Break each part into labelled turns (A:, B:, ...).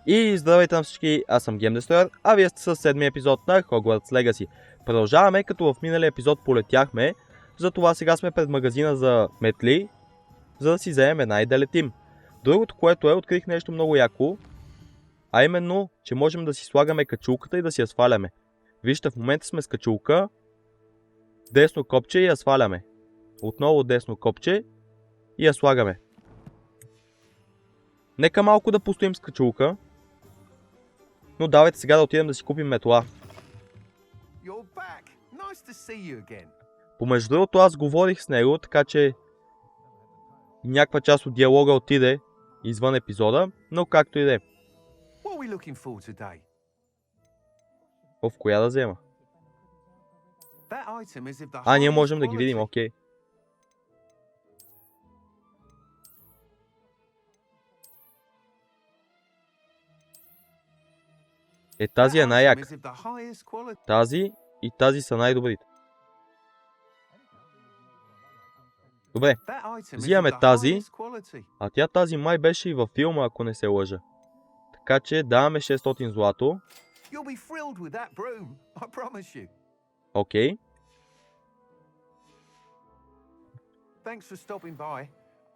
A: И здравейте на всички, аз съм Геймдестройер, а вие сте със седмия епизод на Hogwarts Legacy. Продължаваме, като в миналия епизод полетяхме, затова сега сме пред магазина за метли, за да си вземем една и да летим. Другото, което открих нещо много яко, а именно, че можем да си слагаме качулката и да си я сваляме. Вижте, в момента сме с качулка, десно копче и я сваляме. Отново десно копче и я слагаме. Нека малко да постоим с качулка. Но давайте сега да отидем да си купим метла. Помежду другото аз говорих с него, така че някаква част от диалога отиде извън епизода, но както и да е. В коя да взема? Ние можем да ги видим, окей. Тази е най-яка. Тази и тази са най-добрите. Добре, взимаме тази, а тази май беше и във филма, ако не се лъжа. Така че даваме 600 злато. Окей.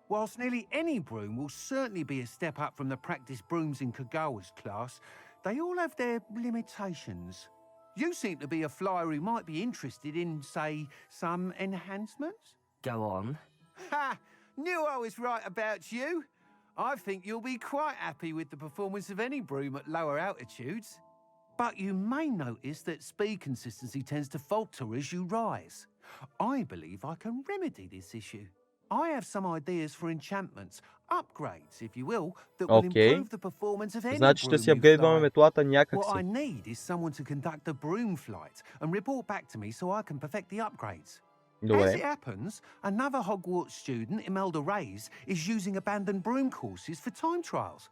B: Whilst nearly any broom will certainly be a step up from the practice brooms in Kagawa's class, they all have their limitations. You seem to be a flyer who might be interested in, say, some enhancements?
C: Go on.
B: Ha! Knew I was right about you. I think you'll be quite happy with the performance of any broom at lower altitudes. But you may notice that speed consistency tends to falter as you rise. I believe I can remedy this issue. I have some ideas for enchantments, upgrades, if you will, that will improve the performance of any
A: Значи ще си апгрейдваме метлата някакси.
B: What I need is someone to conduct a broom flight and report back to me so I can perfect the upgrades. As it happens, another Hogwarts student, Imelda Reyes, is using abandoned broom courses for time trials.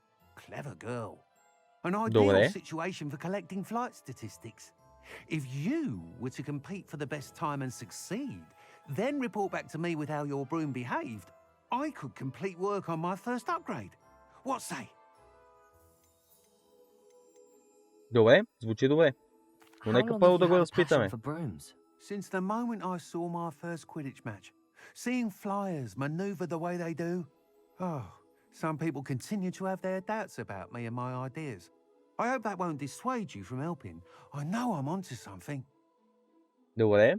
B: Clever girl. An ideal situation for collecting flight statistics. If you were to compete for the best time and succeed, then report back to me with how your broom behaved, I could complete work on my first upgrade. What say?
A: Добре, звучи добре. Но нека първо да го разпитаме.
B: Since the moment I saw my first Quidditch match, seeing flyers maneuver the way they do, some people continue to have their doubts about me and my ideas. I hope that won't dissuade you from helping. I know I'm onto something.
A: Добре.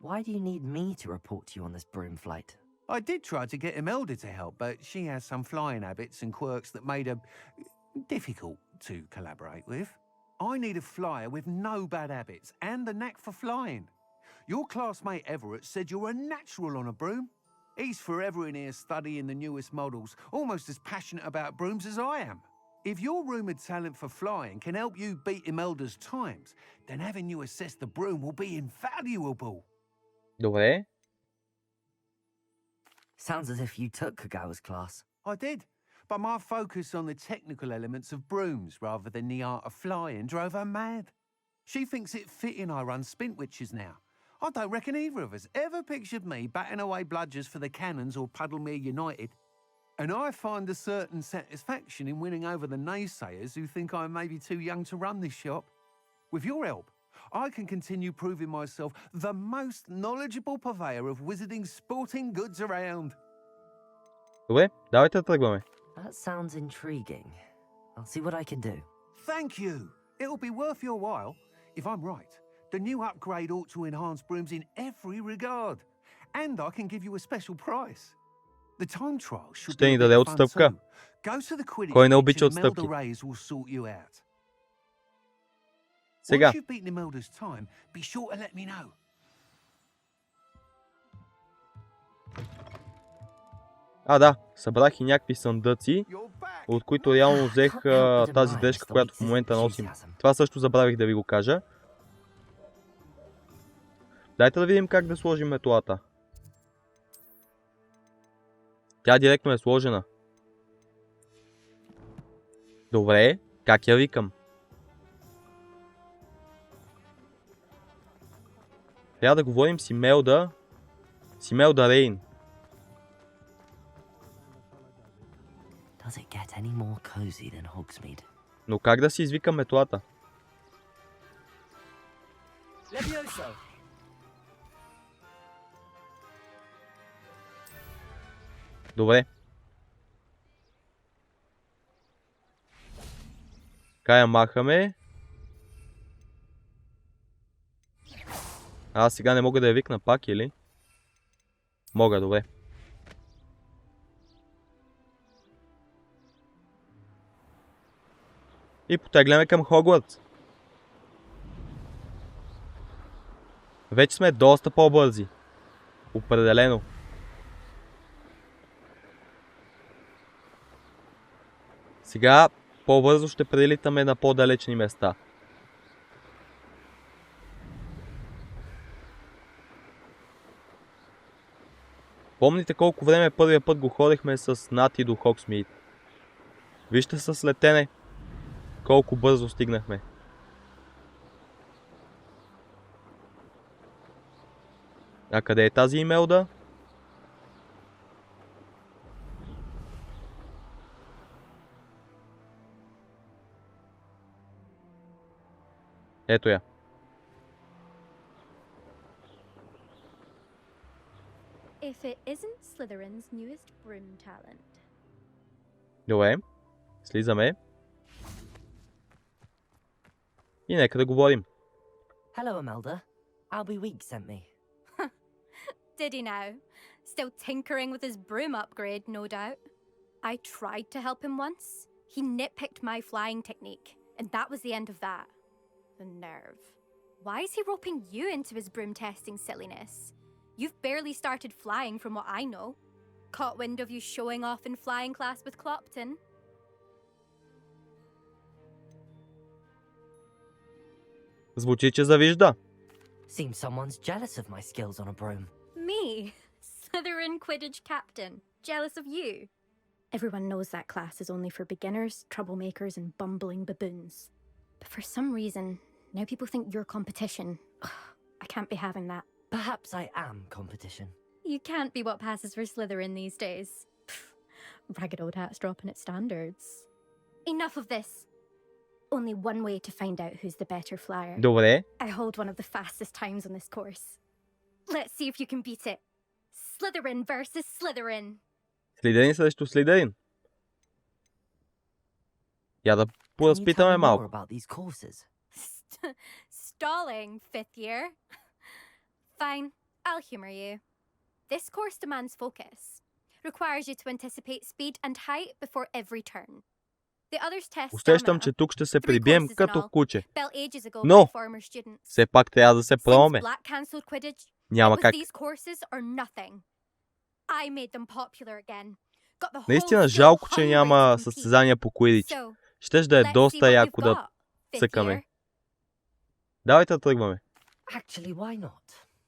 C: Why do you need me to report to you on this broom flight?
B: I did try to get Imelda to help, but she has some flying habits and quirks that made her difficult to collaborate with. I need a flyer with no bad habits and the knack for flying. Your classmate Everett said you're a natural on a broom. He's forever in here studying the newest models, almost as passionate about brooms as I am. If your rumoured talent for flying can help you beat Imelda's times, then having you assess the broom will be invaluable.
A: Добре.
C: Sounds as if you took Kagawa's class.
B: I did, but my focus on the technical elements of brooms rather than the art of flying drove her mad. She thinks it fitting I run Spintwitches now. I don't reckon either of us ever pictured me batting away bludgers for the Cannons or Puddlemere United. And I find a certain satisfaction in winning over the naysayers who think I'm maybe too young to run this shop. With your help, I can continue proving myself the most knowledgeable purveyor of wizarding sporting goods around.
A: Добре, давайте да тръгваме.
C: That sounds intriguing. I'll see what I can do.
B: Thank you. It'll be worth your while. If I'm right, the new upgrade ought to enhance brooms in every regard. And I can give you a special price. The time trial should be a bit fun too. Go to the Quidditch and Imelda Reyes will sort you out.
A: Сега.
B: Once you've beaten Imelda's time, be sure to let me know.
A: Да, събрах и някакви съндъци, от които реално взех тази дрежка, която в момента носим. Това също забравих да ви го кажа. Дайте да видим как да сложим метлата. Тя директно е сложена. Добре, как я викам? Трябва да говорим с Имелда Рейн.
C: Does it get any more cozy than Hogsmeade?
A: Но как да си извикам метлата?
C: Levioso!
A: Добре. Кая махаме. Аз сега не мога да я викна пак, или? Мога, добре. И потегляме към Хогвартс. Вече сме доста по-бързи. Определено. Сега по-бързо ще прелитаме на по-далечни места. Помните колко време първия път го ходихме с Нати до Хоксмийд? Вижте с летене колко бързо стигнахме. А къде е тази Имелда? Ето я.
D: If it isn't Slytherin's newest broom talent.
A: Добре. Слизаме. И нека да говорим.
C: Hello, Imelda. Albie Week sent me.
D: Did he now? Still tinkering with his broom upgrade, no doubt. I tried to help him once. He nitpicked my flying technique, and that was the end of that. The nerve. Why is he roping you into his broom testing silliness? You've barely started flying from what I know. Caught wind of you showing off in flying class with Clopton.
A: Звучи, че завижда.
C: Seems someone's jealous of my skills on a broom.
D: Me, Slytherin Quidditch captain, jealous of you. Everyone knows that class is only for beginners, troublemakers, and bumbling baboons. But for some reason, now people think you're competition. Ugh, I can't be having that.
C: Perhaps I am competition.
D: You can't be what passes for Slytherin these days. Pff, ragged old hat's dropping its standards. Enough of this. Only one way to find out who's the better flyer.
A: Добре.
D: I hold one of the fastest times on this course. Let's see if you can beat it. Slytherin versus Slytherin.
A: Слидерин срещу Слидерин. Я да
C: Can you tell
A: поразпитаме
C: me more
A: малко.
C: about these courses?
D: Stalling, fifth year. Fine, I'll humor you. This course demands focus. Requires you to anticipate speed and height before every turn. The others test
A: Усещам,
D: stamina.
A: че тук ще се
D: 3
A: прибием
D: courses and
A: като
D: all.
A: куче.
D: Built ages ago
A: Но,
D: by former students.
A: Все пак трябва да се
D: Since
A: пробваме.
D: Black cancelled Quidditch,
A: Няма
D: it was
A: как.
D: these courses or nothing. I made them popular again. Got the whole
A: Наистина
D: school
A: жалко, че
D: hungry
A: няма
D: to compete.
A: състезания по Quidditch.
D: So,
A: Щеш да е
D: let's see
A: доста
D: what
A: яко
D: we've
A: да
D: got, fifth
A: цъкаме.
D: year.
A: Давайте да тръгваме.
C: Actually, why not?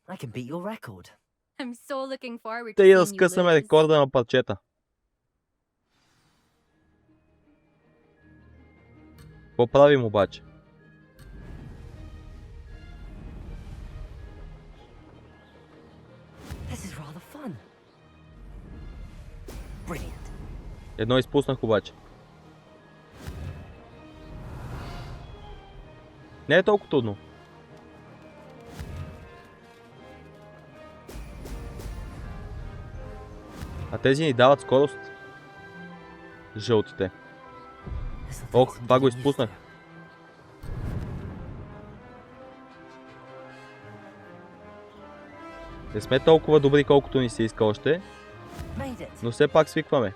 C: I can beat your record.
D: I'm so looking forward to
A: Те и
D: seeing you
A: разкъсаме
D: lose.
A: рекорда на парчета. Какво правим обаче?
C: This is rather fun. Brilliant.
A: Едно изпуснах обаче. Не е толкова трудно. А тези ни дават скорост. Жълтите.
C: This'll take
A: Ох,
C: some
A: това го
C: getting used
A: изпуснах.
C: to.
A: Не сме толкова добри, колкото ни се иска още,
C: Made it.
A: но все пак свикваме.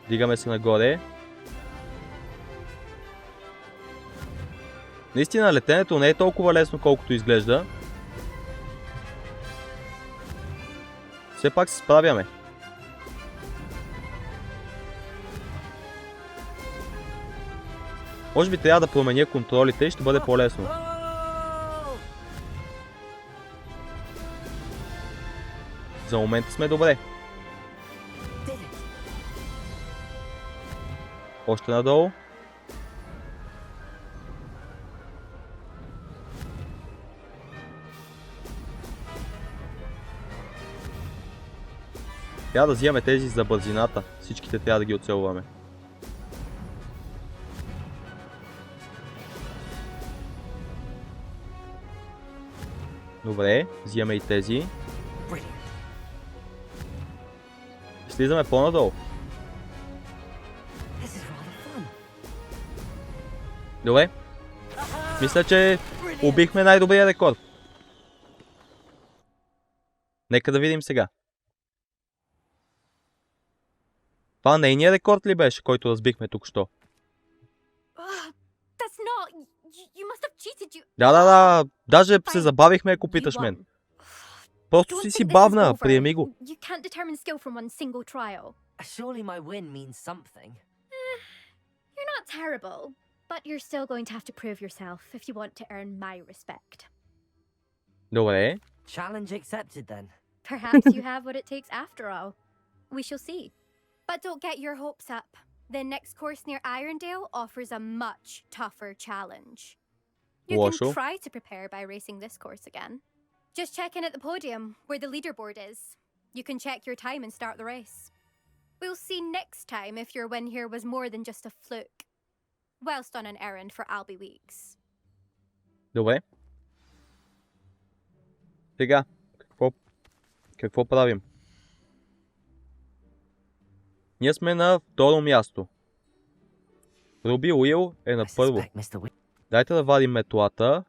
A: Дигаме се нагоре. Наистина летенето не е толкова лесно, колкото изглежда. Все пак се справяме. Може би трябва да променя контролите и ще бъде по-лесно.
C: Oh!
A: За момента сме добре.
C: Did it.
A: Още надолу. Трябва да взимаме тези за бързината. Всичките трябва да ги оцелваме. Добре, взимаме и тези. Слизаме по-надолу. Добре. Мисля, че убихме най-добрия рекорд. Нека да видим сега. Това нейният рекорд ли беше, който разбихме тук-що? Да. Даже се забавихме, ако питаш мен. Просто си бавна, приеми го.
C: Surely my win means something.
D: You're not terrible, but you're still going to have to prove yourself if you want to earn my respect.
A: Добре.
C: Challenge accepted then.
D: Perhaps you have what it takes after all. We shall see. But don't get your hopes up. The next course near Irondale offers a much tougher challenge. You can try to prepare by racing this course again. Just check in at the podium, where the leaderboard is. You can check your time and start the race. We'll see next time if your win here was more than just a fluke. Whilst on an errand for Albie Weeks.
A: Добре. Сега, какво правим? Ние сме на второ място. Руби Уил е на първо. Дайте да вадим метлата.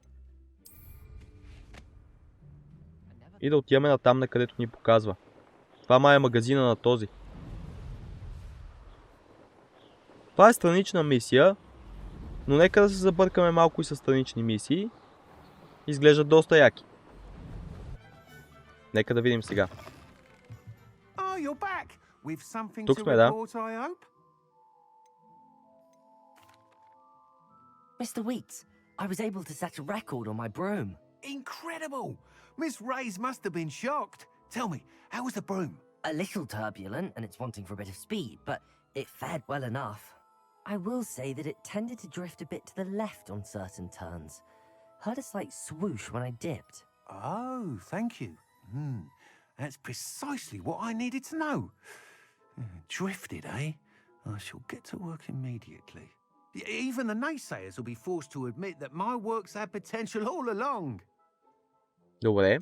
A: И да отиваме на там, на където ни показва. Това май е магазина на този. Това е странична мисия. Но нека да се забъркаме малко и с странични мисии. Изглеждат доста яки. Нека да видим сега. Тук сме, да.
C: Mr. Weeks, I was able to set a record on my broom.
B: Incredible! Miss Reyes must have been shocked. Tell me, how was the broom?
C: A little turbulent and it's wanting for a bit of speed, but it fared well enough. I will say that it tended to drift a bit to the left on certain turns. Heard a slight swoosh when I dipped.
B: Oh, thank you. That's precisely what I needed to know. Drifted, eh? I shall get to work immediately. Even the naysayers will be forced to admit that my work's had potential all along.
A: Добре.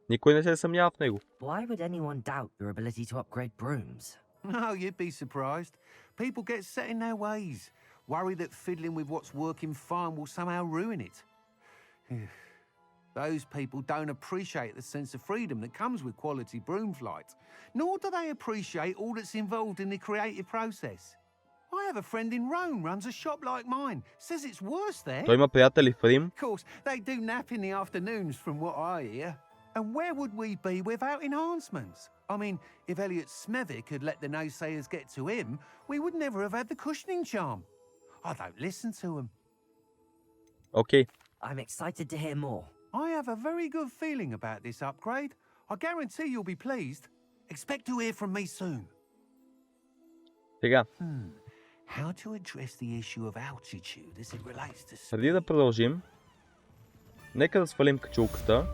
A: Никой не се съмнява в него.
C: Why would anyone doubt your ability to upgrade brooms?
B: No, you'd be surprised. People get set in their ways, worry that fiddling with what's working fine will somehow ruin it. Those people don't appreciate the sense of freedom that comes with quality broom flight, nor do they appreciate all that's involved in the creative process. I have a friend in Rome runs a shop like mine. Says it's worse there.
A: Той има приятели в Рим.
B: Of course, they do nap in the afternoons from what I hear. And where would we be without enhancements? I mean, if Elliot Smethwick had let the naysayers get to him, we would never have had the cushioning charm. I don't listen to them.
A: Okay.
C: I'm excited to hear more.
B: I have a very good feeling about this upgrade. I guarantee you'll be pleased. Expect to hear from me soon.
A: Сега.
B: How to address the issue of altitude as it relates to speed.
A: Преди да продължим, нека да свалим качулката.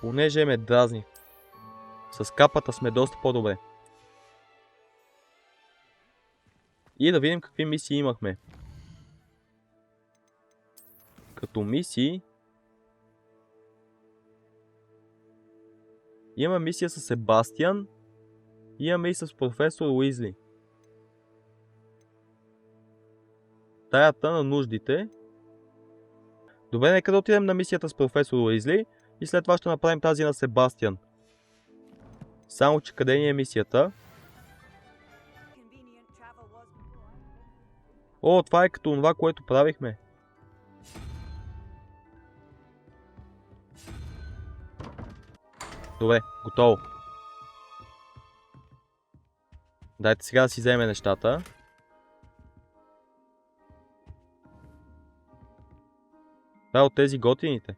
A: Понеже ме дразни. С капата сме доста по-добре. И да видим какви мисии имахме. Като мисии имаме мисия с Себастиан. Имаме и с професор Уизли. Таята на нуждите. Добре, нека да отидем на мисията с професор Уизли. И след това ще направим тази на Себастиан. Само че къде ни е мисията? О, това е като това, което правихме. Добре, готово. Дайте сега да си вземе нещата. Това е от тези готините.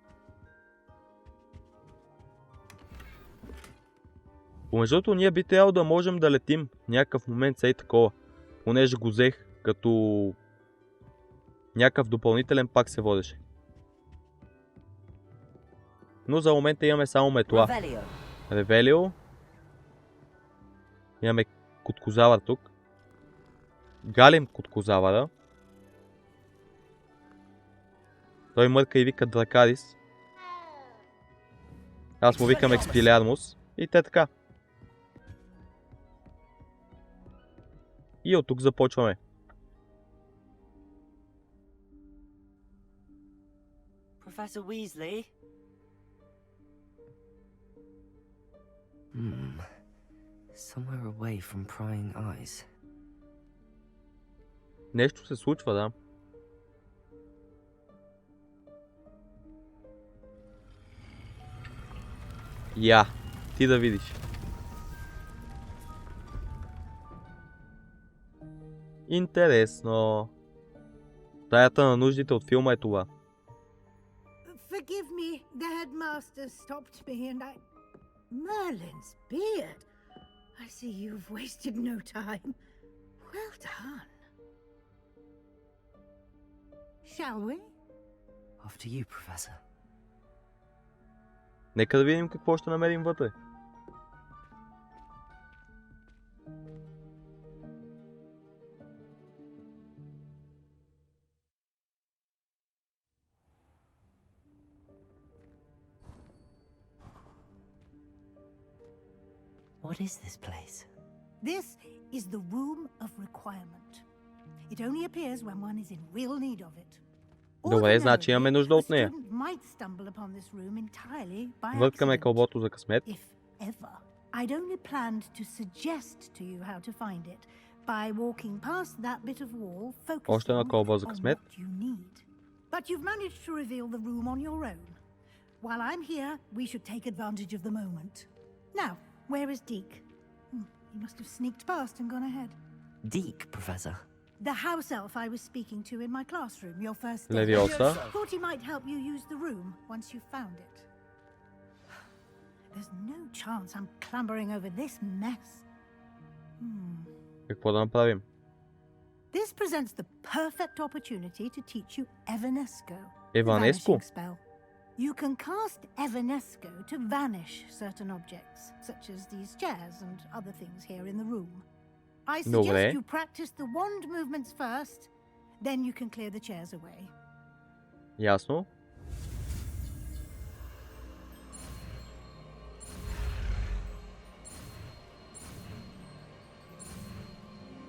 A: Помежду другото, ние би трябвало да можем да летим в някакъв момент сей такова. Понеже го взех като някакъв допълнителен пак се водеше. Но за момента имаме само метла. Ревелио. Имаме коткозавър тук. Галим коткозавъра. Той мърка и вика Дракарис. Аз му викам Експилярмус. И те така. И от тук започваме.
C: Professor Weasley? Somewhere away from prying eyes.
A: Нещо се случва, да. Я, ти да видиш. Интересно. Таята на нуждите от филма е това.
E: Forgive me, the headmaster stopped me and I... Merlin's beard. I see you've wasted no time. Well done. Shall we?
C: After you, Professor.
A: Нека да видим какво ще намерим вътре.
C: What is this place?
E: This is the room of requirement. It only appears when one is in real need of it.
A: Добре, значи имаме нужда от нея. Върткаме кълбото за късмет.
E: I'd only planned to suggest to you how to find it by walking past that bit of wall, focusing on what you need. But you've managed to reveal the room on your own. While I'm here, we should take advantage of the moment. Now, where is Deke? He must have sneaked past and gone ahead.
C: Deke, Professor.
E: The house elf I was speaking to in my classroom, your first day.
A: Leviosa.
E: Thought he might help you use the room once you found it. There's no chance I'm clambering over this mess.
A: Какво да направим?
E: This presents the perfect opportunity to teach you Evanesco.
A: Evanesco?
E: The vanishing spell. You can cast Evanesco to vanish certain objects, such as these chairs and other things here in the room. I suggest you practice the wand movements first, then you can clear the chairs away.
A: Ясно.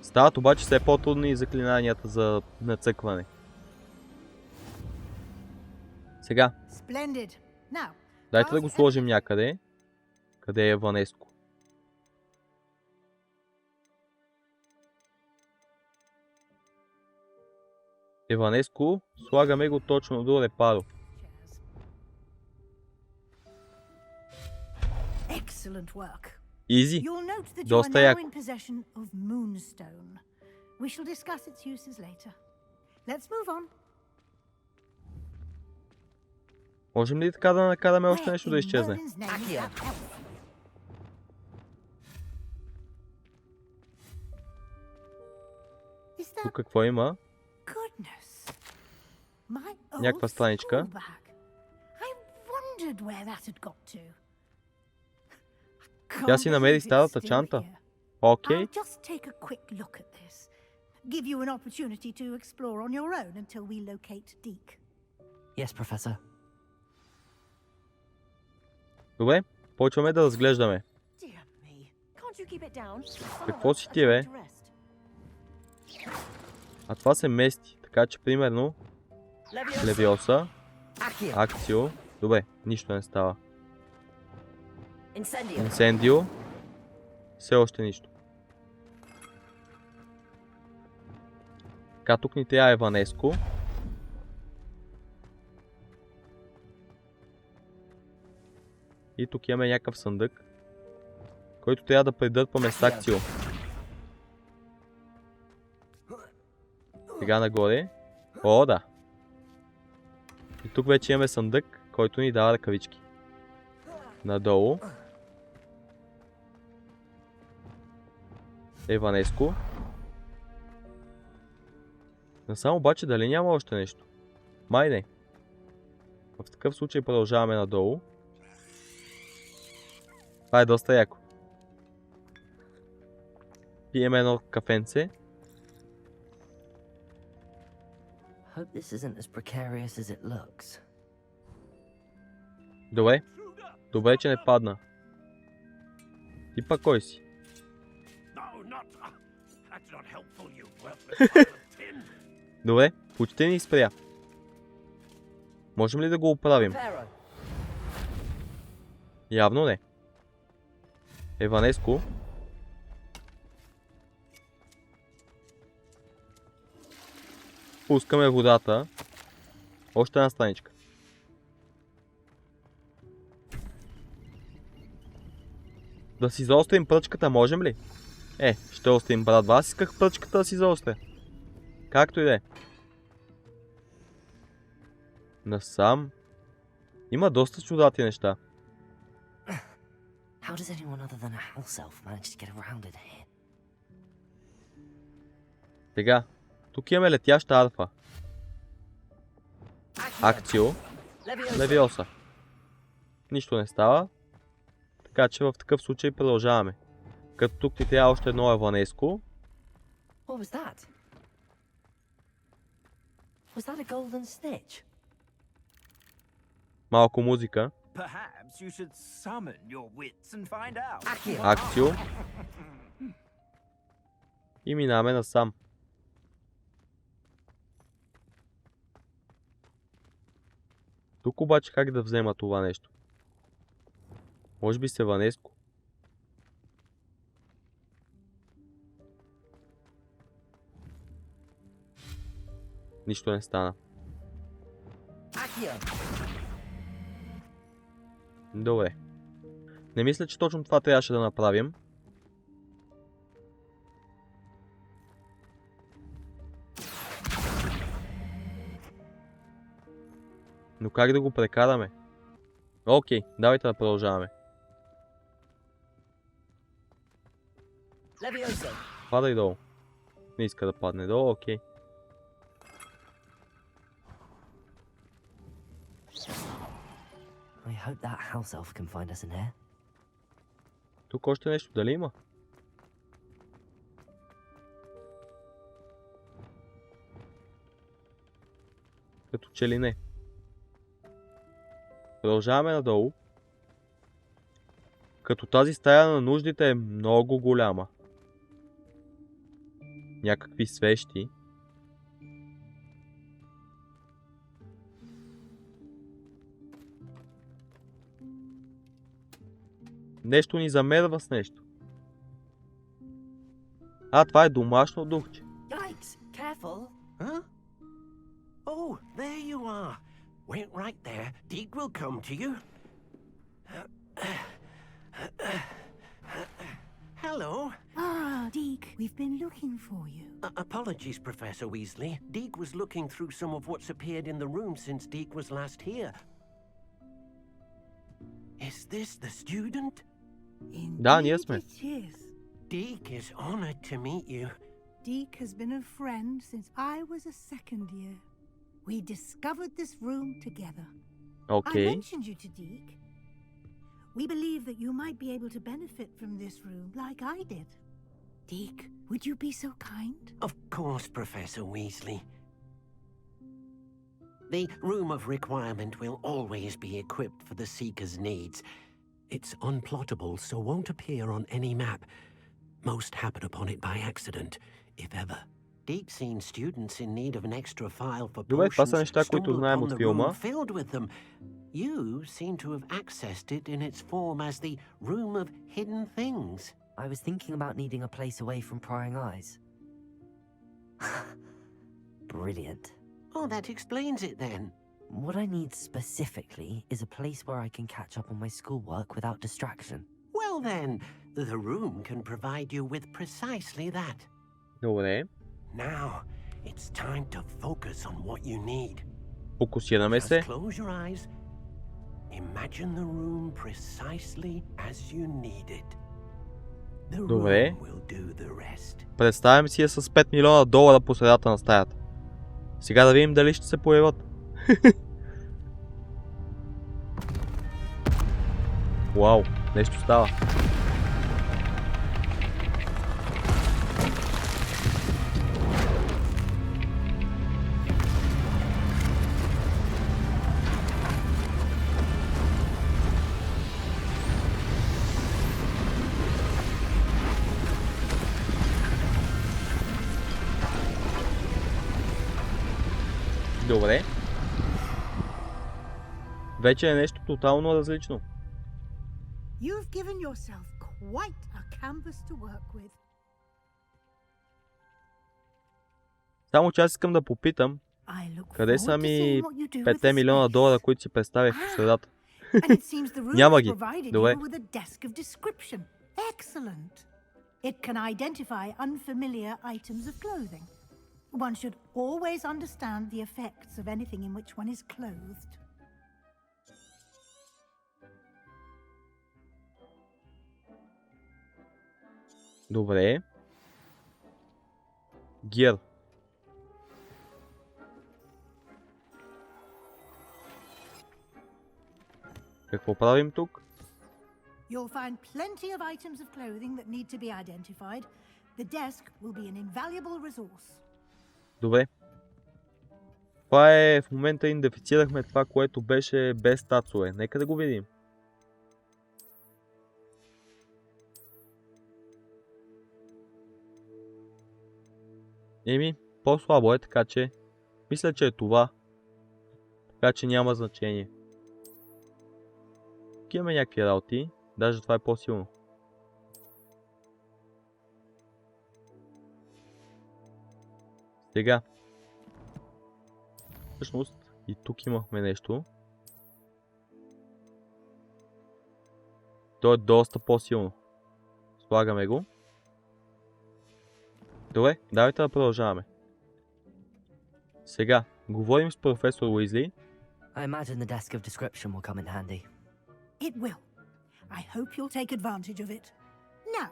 A: Стават обаче все по-трудни заклинанията за нацъкване. Сега. Дайте да го сложим някъде. Къде е Ванеско? Еванеско, слагаме го точно до репаро. Изи. Доста яко. Можем ли така да накараме още нещо да изчезне? Тук какво има? Някаква страничка. Тя си намери старата чанта. Окей. Добре, почваме да разглеждаме. Какво си ти, бе? А това се мести, така че примерно Левиоса, Акцио, добре, нищо не става. Инсендио, все още нищо. Така, тук ни трябва Еванеско. И тук имаме някакъв съндък, който трябва да придърпаме с Акцио. Сега нагоре. О, да. И тук вече имаме съндък, който ни дава ръкавички. Надолу. Еванеско. Насам обаче дали няма още нещо? Май не. В такъв случай продължаваме надолу. Това е доста яко. Пиеме едно кафенце.
C: Hope this isn't as precarious as it looks.
A: Добре. Добре, че не падна. Ти пак кой си? Добре, почти ни спря. Можем ли да го оправим? Явно не. Еванеско. Пускаме водата. Още една страничка. Да си заострим пръчката, можем ли? Ще острим, брат. Аз исках пръчката да си заостря. Както и да е. Насам. Има доста чудати неща.
C: How does anyone other than a house elf manage to get around in here?
A: Сега. Тук имаме летяща арфа. Акцио. Левиоса. Нищо не става. Така че в такъв случай продължаваме. Като тук ти трябва още едно еванеско.
C: What was that? Was that a golden snitch?
A: Малко музика.
F: Perhaps you should summon your wits and find out.
A: Акцио. И минаваме насам. Тук обаче как да взема това нещо? Може би с еванеско. Нищо не стана. Добре. Не мисля, че точно това трябваше да направим. Но как да го прекараме? Окей, давайте да продължаваме. Падай долу. Не иска да падне долу, окей.
C: I hope that house elf can find us in here.
A: Тук още нещо дали има? Като че ли не. Продължаваме надолу. Като тази стая на нуждите е много голяма. Някакви свещи. Нещо ни замерва с нещо. Това е домашно духче.
C: Yikes! Careful!
G: Huh? Oh, there you are. Wait right there. Deke will come to you. Hello.
E: Deke, we've been looking for you.
G: Apologies, Professor Weasley. Deke was looking through some of what's appeared in the room since Deke was last here. Is this the student?
A: Да, ние сме.
E: It is.
G: Deke is honored to meet you.
E: Deke has been a friend since I was a second year. We discovered this room together. I
A: Окей.
E: mentioned you to Deke. We believe that you might be able to benefit from this room like I did. Deke, would you be so kind?
G: Of course, Professor Weasley. The Room of Requirement will always be equipped for the Seeker's needs. It's unplottable, so won't appear on any map. Most happen upon it by accident, if ever. Deke's seen students in need of an extra file for
A: Добре, това са
G: potions
A: неща, които
G: stumble
A: знаем
G: upon
A: от
G: the
A: филма.
G: room filled with them. You seem to have accessed it in its form as the Room of Hidden Things.
C: I was thinking about needing a place away from prying eyes. Brilliant.
G: Oh, that explains it then.
C: What I need specifically is a place where I can catch up on my schoolwork without distraction.
G: Well then, the room can provide you with precisely that.
A: Добре.
G: Now, it's time to focus on what you need.
A: Фокусираме
G: Just
A: се.
G: close your eyes. Imagine the room precisely as you need it. The
A: Добре.
G: room will do the rest.
A: Представям си я с 5 милиона долара по средата на стаята. Сега да видим дали ще се появят. Вау, Нещо става. Добре. Вече е нещо тотално различно.
E: You've given yourself quite a canvas to work with.
A: Само че аз искам да попитам,
E: I look
A: къде
E: forward
A: са
E: to
A: ми
E: seeing what you do with
A: 5
E: the
A: милиона
E: space.
A: долара, които си представях в средата?
E: And it seems the room
A: Няма
E: has
A: ги.
E: provided
A: Добре.
E: you with a desk of description. Excellent. It can identify unfamiliar items of clothing. One should always understand the effects of anything in which one is clothed.
A: Добре. Гир. Какво правим тук?
E: You'll find plenty of items of clothing that need to be identified. The desk will be an invaluable resource.
A: Добре. Това е, в момента идентифицирахме това, което беше без стацове. Нека да го видим. Еми, по-слабо е, така че мисля, че е това. Така че няма значение. Тук имаме някакви работи. Даже това е по-силно. Сега. Всъщност и тук имахме нещо. То е доста по-силно. Слагаме го. Добре, давайте да продължаваме. Сега, говорим с професор Уизли.
C: I imagine the desk of description will come in handy.
E: It will. I hope you'll take advantage of it. Now,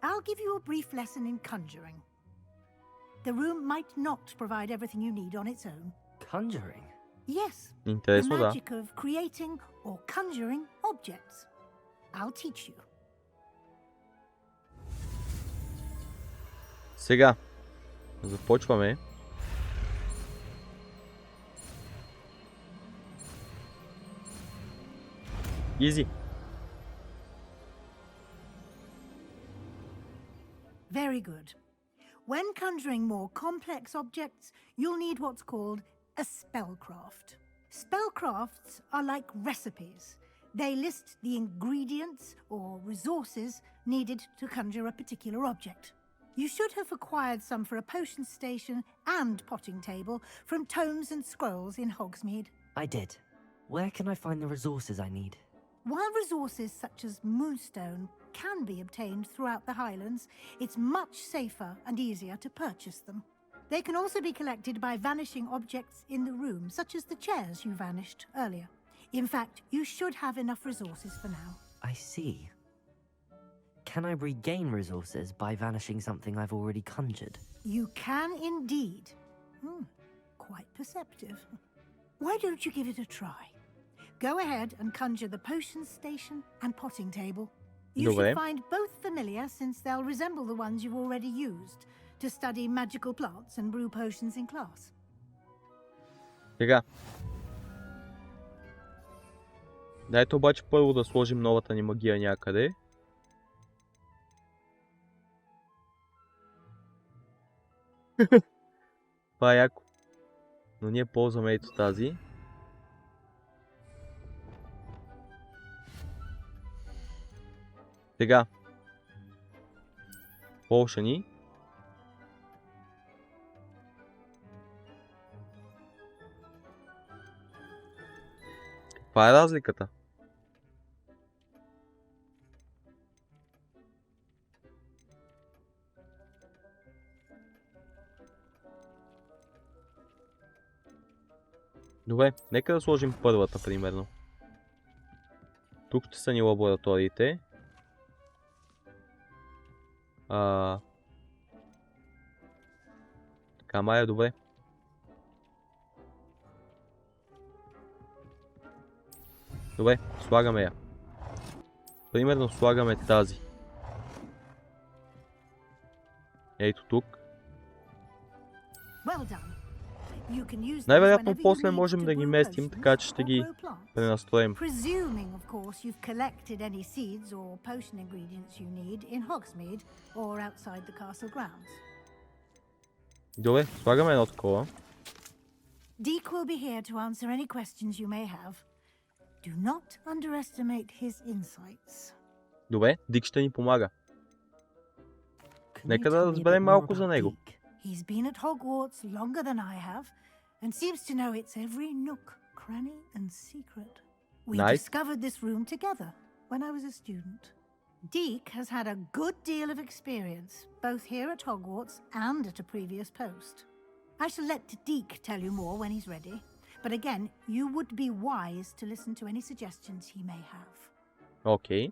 E: I'll give you a brief lesson in conjuring. The room might not provide everything you need on its own.
C: Conjuring?
E: Yes, the
A: Интересно, да.
E: magic of creating or conjuring objects. I'll teach you.
A: Сега, започваме. Изи.
E: Very good. When conjuring more complex objects, you'll need what's called a spellcraft. Spellcrafts are like recipes. They list the ingredients or resources needed to conjure a particular object. You should have acquired some for a potion station and potting table from tomes and scrolls in Hogsmeade.
C: I did. Where can I find the resources I need?
E: While resources such as moonstone can be obtained throughout the Highlands, it's much safer and easier to purchase them. They can also be collected by vanishing objects in the room, such as the chairs you vanished earlier. In fact, you should have enough resources for now.
C: I see. Can I regain resources by vanishing something I've already conjured?
E: You can indeed. Quite perceptive. Why don't you give it a try? Go ahead and conjure the potion station and potting table. You
A: Добре.
E: should find both familiar since they'll resemble the ones you've already used to study magical plants and brew potions in class.
A: Сега. Дайте обаче първо да сложим новата ни магия някъде. Това е яко. Но ние ползваме ето тази. Сега. Полшани. Каква е разликата? Добре, нека да сложим първата, примерно. Тук ще са ни лабораториите. Така, май е добре. Добре, слагаме я. Примерно слагаме тази. Ето тук. Най-вероятно после можем да ги местим, така че ще ги пренастроим.
E: Presuming, of course, you've collected any seeds or potion ingredients you need in Hogsmeade or outside the castle grounds.
A: Добре, слагаме едно такова.
E: Deek will be here to answer any questions you may have. Do not underestimate his insights.
A: Добре, Дик ще ни помага.
C: Can you
A: Нека да
C: tell me a
A: разберем
C: bit more
A: малко за
C: about
A: него.
C: Deke?
E: He's been at Hogwarts longer than I have and seems to know its every nook, cranny and secret. We
A: Nice.
E: discovered this room together when I was a student. Deek has had a good deal of experience, both here at Hogwarts and at a previous post. I shall let Deek tell you more when he's ready, but again, you would be wise to listen to any suggestions he may have.
A: Окей.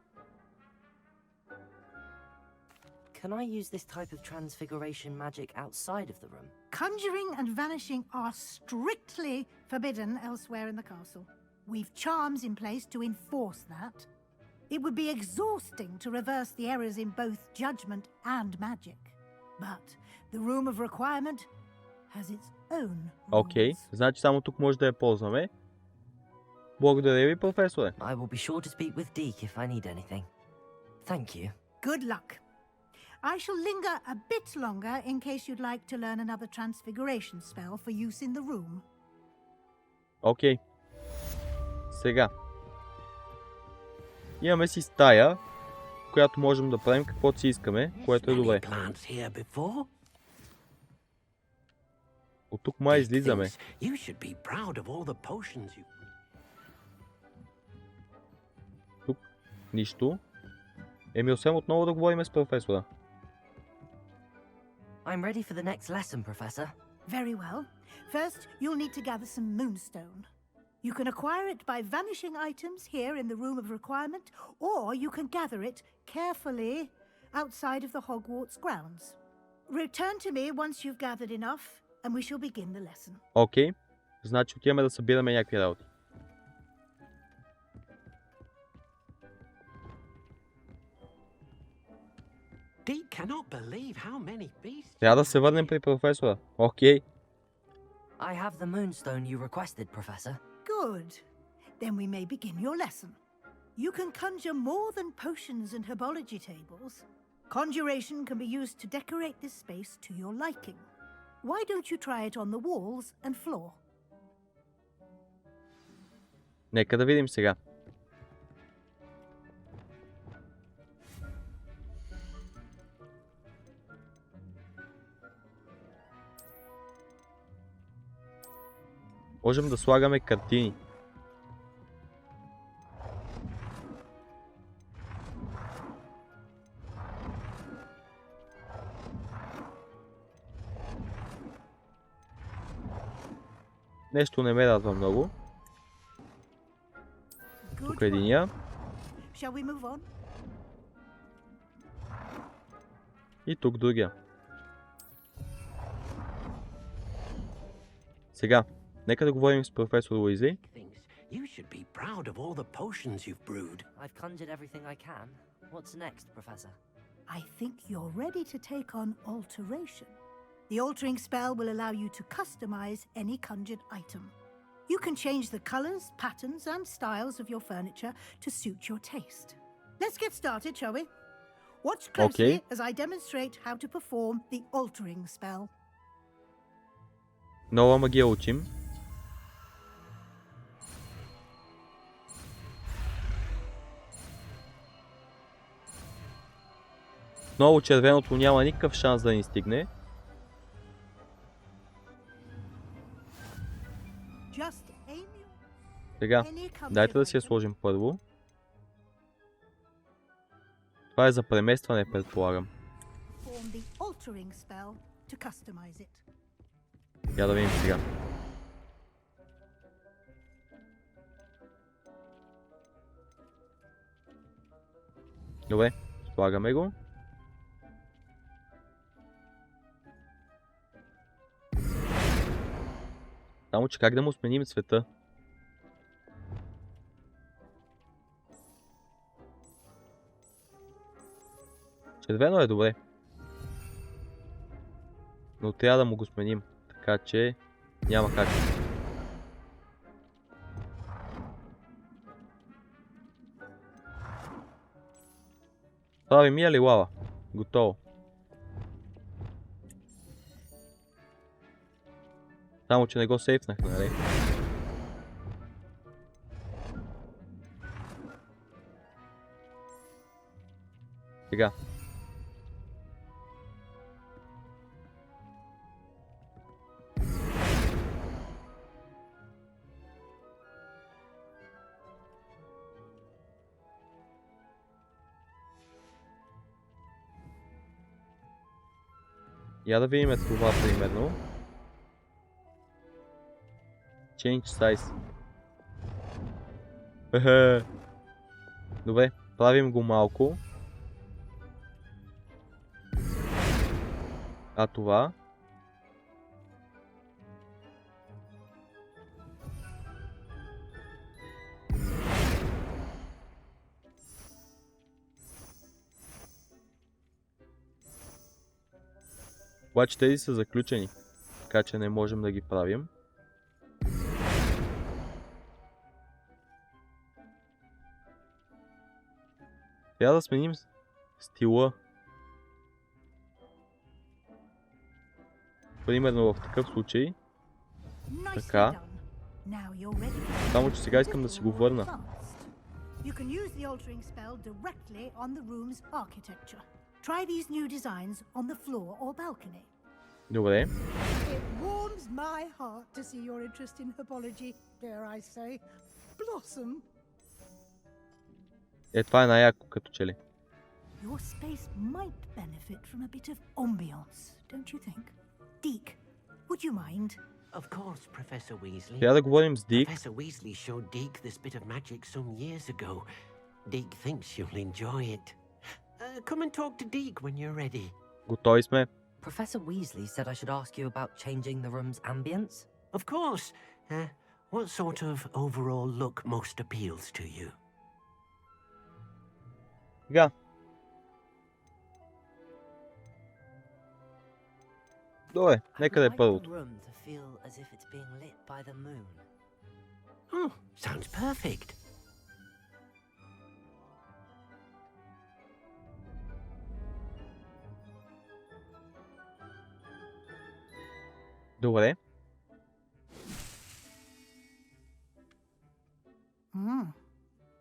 C: Can I use this type of transfiguration magic outside of the room?
E: Conjuring and vanishing are strictly forbidden elsewhere in the castle. We've charms in place to enforce that. It would be exhausting to reverse the errors in both judgment and magic. But the Room of Requirement has its own rules.
A: Окей. Значи само тук може да я ползваме. Благодаря ви, професоре.
C: I will be sure to speak with Deke if I need anything. Thank you.
E: Good luck. I shall linger a bit longer in case you'd like to learn another transfiguration spell for use in the room.
A: Окей. Сега. Имаме си стая, в която можем да правим каквото си искаме, което е добре.
G: Many plants here before.
A: От тук май
G: Deke
A: излизаме.
G: thinks You should be proud of all the potions you.
A: Нищо. Еми, освен отново да говорим с професора.
C: I'm ready for the next lesson, Professor.
E: Very well. First, you'll need to gather some moonstone. You can acquire it by vanishing items here in the Room of Requirement, or you can gather it carefully outside of the Hogwarts grounds. Return to me once you've gathered enough, and we shall begin the lesson.
A: Окей. Значи отиваме да събираме някакви работи.
G: Deke cannot believe how many beasts.
A: Трябва да се върнем при професора. Окей.
C: I have the moonstone you requested, Professor.
E: Good. Then we may begin your lesson. You can conjure more than potions and herbology tables. Conjuration can be used to decorate this space to your liking. Why don't you try it on the walls and floor?
A: Нека да видим сега. Можем да слагаме картини. Нещо не ме радва много. Тук е единия.
E: Shall we move on?
A: И тук другия. Сега, нека да говорим с професор Уизли.
G: Thinks you should be proud of all the potions you've brewed.
C: I've conjured everything I can. What's next, Professor?
E: I think you're ready to take on alteration. The altering spell will allow you to customize any conjured item. You can change the colors, patterns, and styles of your furniture to suit your taste. Let's get started, shall we? Watch closely as I demonstrate how to perform the altering spell.
A: Нова магия учим. Отново червеното няма никакъв шанс да ни стигне.
E: Just aim
A: Сега, дайте да си я сложим първо. Това е за преместване, предполагам.
E: form the altering spell to customize it.
A: Я да видим сега. Добре, слагаме го. Само че как да му сменим цвета? Червено е добре. Но трябва да му го сменим. Така че няма как. Правим ли лава? Готово. Само че не го сейфнах, нали? Сега. Я да видим това примерно. Change size. Добре, правим го малко. А това? Обаче тези са заключени, така че не можем да ги правим. Трябва да сменим стила. Примерно в такъв случай. Така. Само че сега искам да си го върна.
E: You can use the altering spell directly on the room's architecture. Try these new designs on the floor or balcony.
A: Добре.
E: It warms my heart to see your interest in herbology, dare I say. Blossom.
A: Това е най-яко като че ли.
E: Your space might benefit from a bit of ambience, don't you think? Deke, would you mind?
G: Of course, Professor Weasley.
A: Трябва да говорим с Дик.
G: Professor Weasley showed Deke this bit of magic some years ago. Deke thinks you'll enjoy it. Come and talk to Deke when you're ready.
A: Готови сме.
C: Professor Weasley said I should ask you about changing the room's ambience.
G: Of course. What sort of overall look most appeals to you?
A: Сега. Добре, нека да е първото.
G: Oh, sounds perfect.
A: Добре.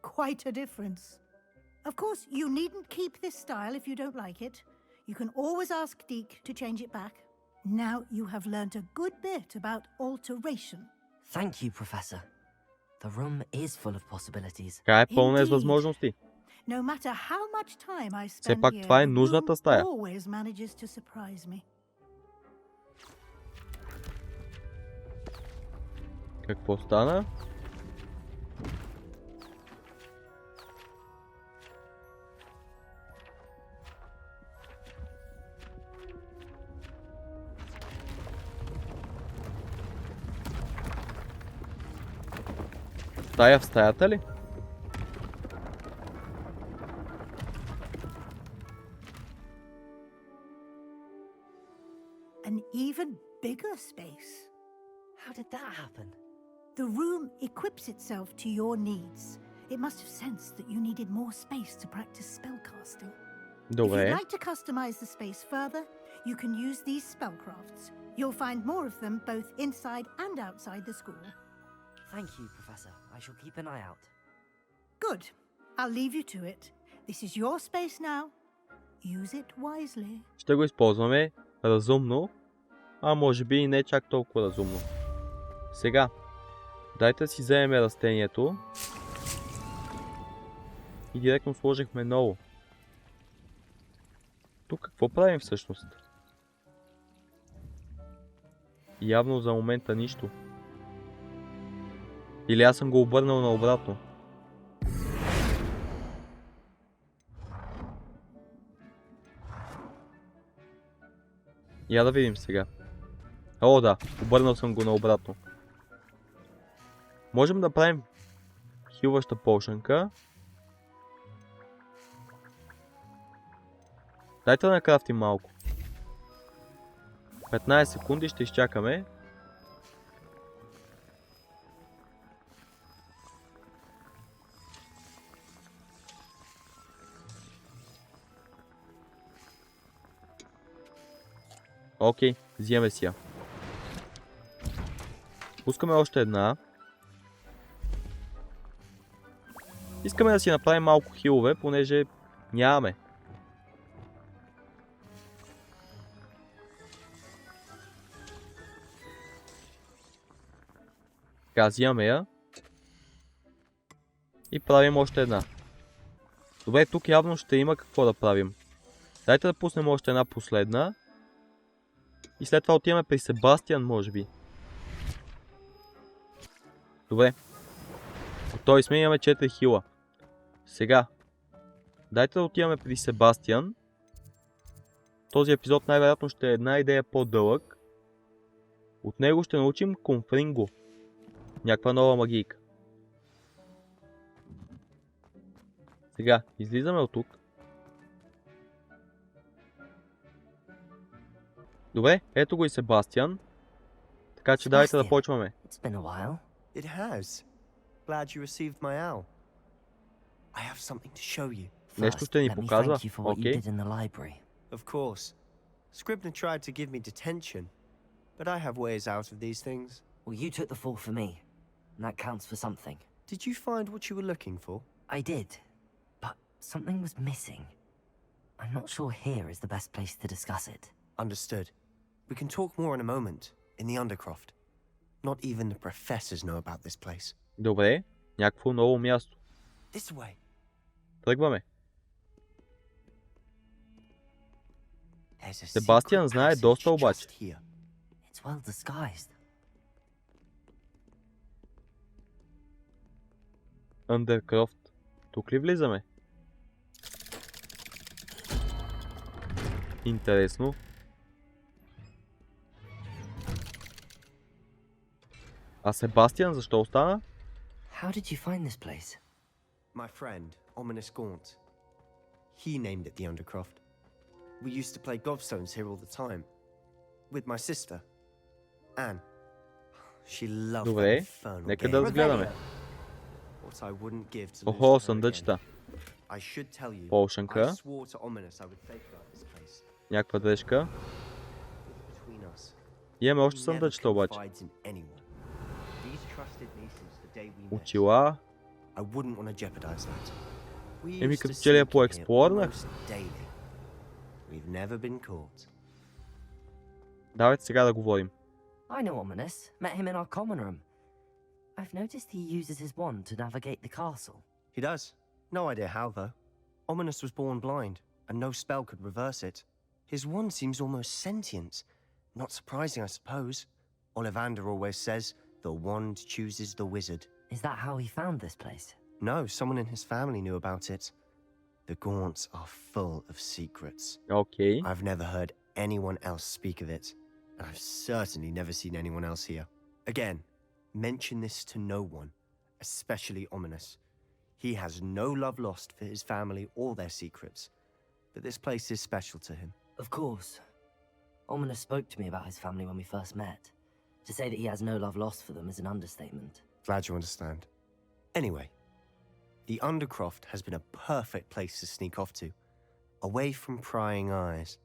E: Quite a difference. Of course, you needn't keep this style if you don't like it. You can always ask Deke to change it back. Now you have learnt a good bit about alteration.
C: Thank you, Professor. The room is full of possibilities.
A: Тя е пълна с възможности.
E: No matter how much time I
A: Все
E: spend
A: пак
E: here,
A: това е
E: the
A: нужната
E: room
A: стая.
E: always manages to surprise me.
A: Какво стана? Стая в стаята ли?
E: An even bigger space.
C: How did that happen?
E: The room equips itself to your needs. It must have sensed that you needed more space to practice spellcasting. If
A: Добре.
E: you'd like to customize the space further, you can use these spellcrafts. You'll find more of them both inside and outside the school.
C: Thank you, Professor. I shall keep an eye out.
E: Good. I'll leave you to it. This is your space now. Use it wisely.
A: Ще го използваме разумно, а може би и не чак толкова разумно. Сега, дайте да си вземем растението. И директно сложихме ново. Тук какво правим всъщност? Явно за момента нищо. Или аз съм го обърнал наобратно. Я да видим сега. О, да, обърнал съм го наобратно. Можем да правим хилваща полшанка. Дайте да накрафтим малко. 15 секунди ще изчакаме. Окей, взимаме си я. Пускаме още една. Искаме да си направим малко хилове, понеже нямаме. Така, взимаме я. И правим още една. Добре, тук явно ще има какво да правим. Дайте да пуснем още една последна. И след това отиваме при Себастиан, може би. Добре. Готови сме, имаме 4 хила. Сега. Дайте да отиваме при Себастиан. Този епизод най-вероятно ще е една идея по-дълъг. От него ще научим конфринго. Някаква нова магийка. Сега, излизаме от тук. Добре, ето го и Себастиан. Така че дайте да почваме.
C: It's been a while.
H: It has. Glad you received my owl. I have something to show you.
A: Нещо ще ни
C: let me
A: показва.
C: thank you for what you
A: Окей.
C: did in the library.
H: Of course. Scribner tried to give me detention, but I have ways out of these things.
C: Well, you took the fall for me, and that counts for something.
H: Did you find what you were looking for?
C: I did, but something was missing. I'm not sure here is the best place to discuss it.
H: Understood. We can talk more in a moment, in the Undercroft. Not even the professors know about this place.
A: Добре, някакво ново място.
H: This way.
A: Тръгваме.
H: There's a
A: Себастиан
H: secret
A: знае
H: passage
A: доста
H: just
A: обаче.
H: here.
C: It's well disguised.
A: Undercroft. Тук ли влизаме? Интересно. А Себастиан защо остана?
C: How did you find this place?
H: My friend, Ominous Gaunt. He named it the Undercroft. We used to play gobstones here all the time. With my sister, Anne. She loved
A: Добре,
H: that infernal
A: нека
H: game.
A: да разгледаме.
H: What I wouldn't give to lose
A: Охо,
H: to her again.
A: съндъчета.
H: I should tell you, I
A: Полшанка.
H: swore to Ominous I would safeguard this place.
A: Някаква дрежка.
H: Between us,
A: Имаме още
H: we never
A: съндъчета обаче.
H: confides in anyone. These trusted me since the day we met.
A: Очила.
H: I wouldn't want to jeopardize that. We
A: Еми
H: used
A: като
H: to
A: че ли я
H: sneak in here
A: поексплорнах?
H: almost daily. We've never been caught.
A: Давайте сега да говорим.
C: I know Ominous. Met him in our common room. I've noticed he uses his wand to navigate the castle.
H: He does. No idea how, though. Ominous was born blind, and no spell could reverse it. His wand seems almost sentient. Not surprising, I suppose. Ollivander always says, the wand chooses the wizard.
C: Is that how he found this place?
H: No, someone in his family knew about it. The Gaunts are full of secrets.
A: Окей.
H: I've never heard anyone else speak of it, and I've certainly never seen anyone else here. Again, mention this to no one, especially Ominous. He has no love lost for his family or their secrets, but this place is special to him.
C: Of course. Ominous spoke to me about his family when we first met. To say that he has no love lost for them is an understatement.
H: Glad you understand. Anyway, the Undercroft has been a perfect place to sneak off to, away from prying eyes,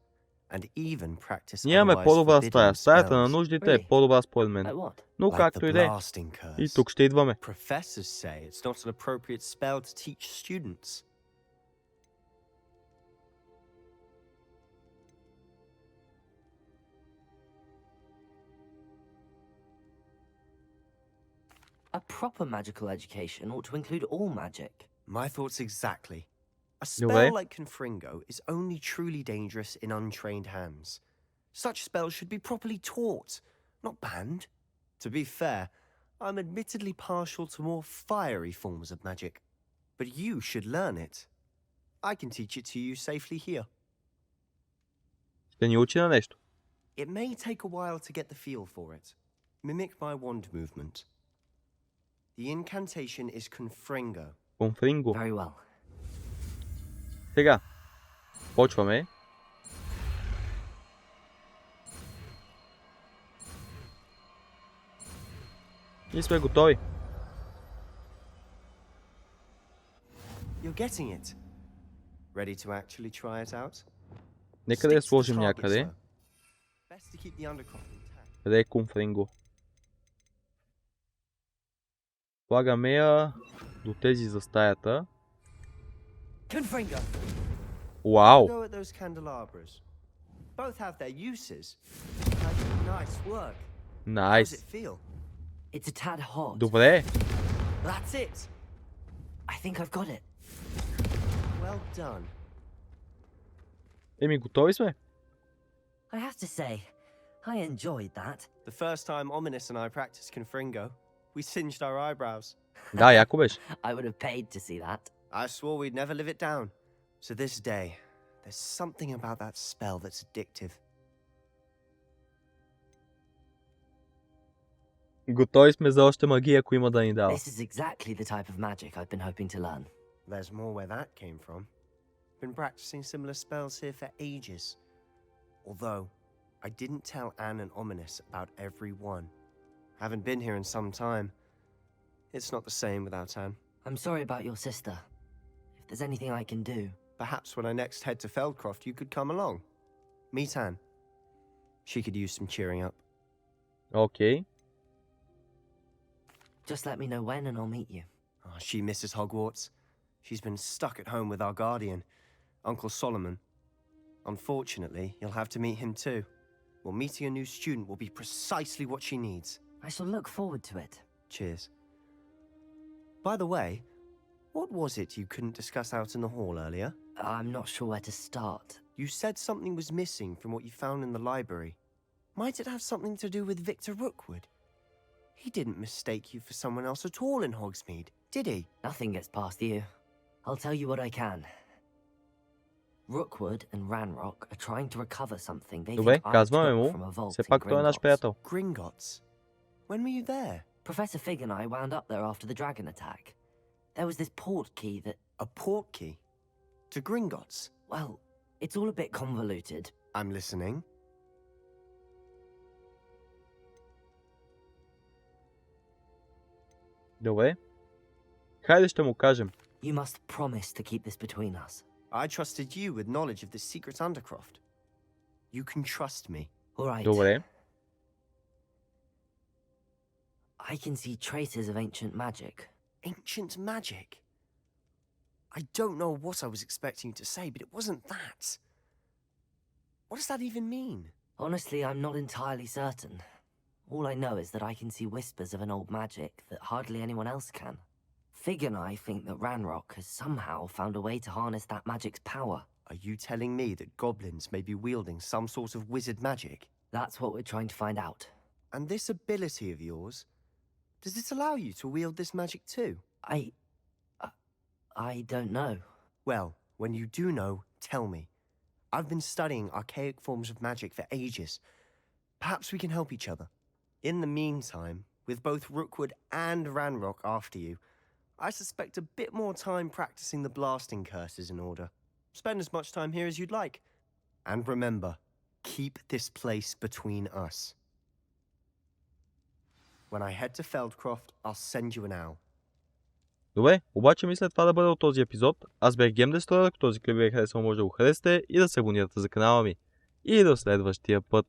H: and even practice
A: Ние имаме
H: otherwise
A: по-добра
H: forbidden
A: стая. Стаята на
H: spells,
A: нуждите е
C: Really?
A: по-добра според мен.
C: Like what?
A: Но
H: like
A: както
H: the
A: и да е.
H: blasting curse.
A: И тук ще идваме.
H: Professors say it's not an appropriate spell to teach students.
C: A proper magical education ought to include all magic.
H: My thoughts exactly. A spell
A: Добре.
H: like Confringo is only truly dangerous in untrained hands. Such spells should be properly taught, not banned. To be fair, I'm admittedly partial to more fiery forms of magic. But you should learn it. I can teach it to you safely here.
A: Ще ни учи на нещо.
H: It may take a while to get the feel for it. Mimic my wand movement. The incantation is Confringo.
A: Конфринго.
C: Very well.
A: Сега. Почваме. И сме готови.
H: You're getting it. Ready to actually try it out?
A: Нека да я
H: Stick to the
A: сложим
H: target,
A: някъде.
H: sir. Best to keep the undercroft intact.
A: Реконфринго. Слагаме я до тези за стаята.
C: Confringo!
A: Вау!
H: Go at those candelabras. Both have their uses. Nice work. How does
A: Найс.
H: it feel?
C: It's a tad hot.
A: Добре.
H: That's it.
C: I think I've got it.
H: Well done.
A: Еми, готови сме.
C: I have to say, I enjoyed that.
H: The first time Ominous and I practiced Confringo, we singed our eyebrows.
A: Да, яко беше.
C: I would have paid to see that.
H: I swore we'd never live it down. To this day, there's something about that spell that's addictive.
A: Готови сме за още магия, ако има да ни дава.
C: This is exactly the type of magic I've been hoping to learn.
H: There's more where that came from. Been practicing similar spells here for ages. Although, I didn't tell Anne and Ominous about every one. Haven't been here in some time. It's not the same without Anne.
C: I'm sorry about your sister. If there's anything I can do...
H: Perhaps when I next head to Feldcroft, you could come along. Meet Anne. She could use some cheering up.
A: Окей.
C: Just let me know when and I'll meet you.
H: Oh, she misses Hogwarts. She's been stuck at home with our guardian, Uncle Solomon. Unfortunately, you'll have to meet him too. Well, meeting a new student will be precisely what she needs.
C: I shall look forward to it.
H: Cheers. By the way, what was it you couldn't discuss out in the hall earlier?
C: I'm not sure where to start.
H: You said something was missing from what you found in the library. Might it have something to do with Victor Rookwood? He didn't mistake you for someone else at all in Hogsmeade, did he?
C: Nothing gets past you. I'll tell you what I can. Rookwood and Ranrock are trying to recover something they
A: Добре,
C: think I
A: казваме
C: took
A: му.
C: from a vault
A: Все
C: in
A: пак той е наш
C: Gringotts.
A: приятел.
H: Gringotts? When were you there?
C: Professor Fig and I wound up there after the dragon attack. There was this port key that...
H: A port key? To Gringotts?
C: Well, it's all a bit convoluted.
H: I'm listening.
A: Добре. Хайде ще му кажем.
C: You must promise to keep this between us.
H: I trusted you with knowledge of the secret undercroft. You can trust me.
C: All right.
A: Добре.
C: I can see traces of ancient magic.
H: Ancient magic? I don't know what I was expecting you to say, but it wasn't that. What does that even mean?
C: Honestly, I'm not entirely certain. All I know is that I can see whispers of an old magic that hardly anyone else can. Fig and I think that Ranrock has somehow found a way to harness that magic's power.
H: Are you telling me that goblins may be wielding some sort of wizard magic?
C: That's what we're trying to find out.
H: And this ability of yours, does it allow you to wield this magic too?
C: I don't know.
H: Well, when you do know, tell me. I've been studying archaic forms of magic for ages. Perhaps we can help each other. In the meantime, with both Rookwood and Ranrock after you, I suspect a bit more time practicing the blasting curses in order. Spend as much time here as you'd like. And remember, keep this place between us. When I head to Feldcroft, I'll send you an owl.
A: Добре, обаче мисля това да бъде от този епизод. Аз бях GameDestroyer, ако този клип ви е харесал, може да го харесате и да се абонирате за канала ми. И до следващия път.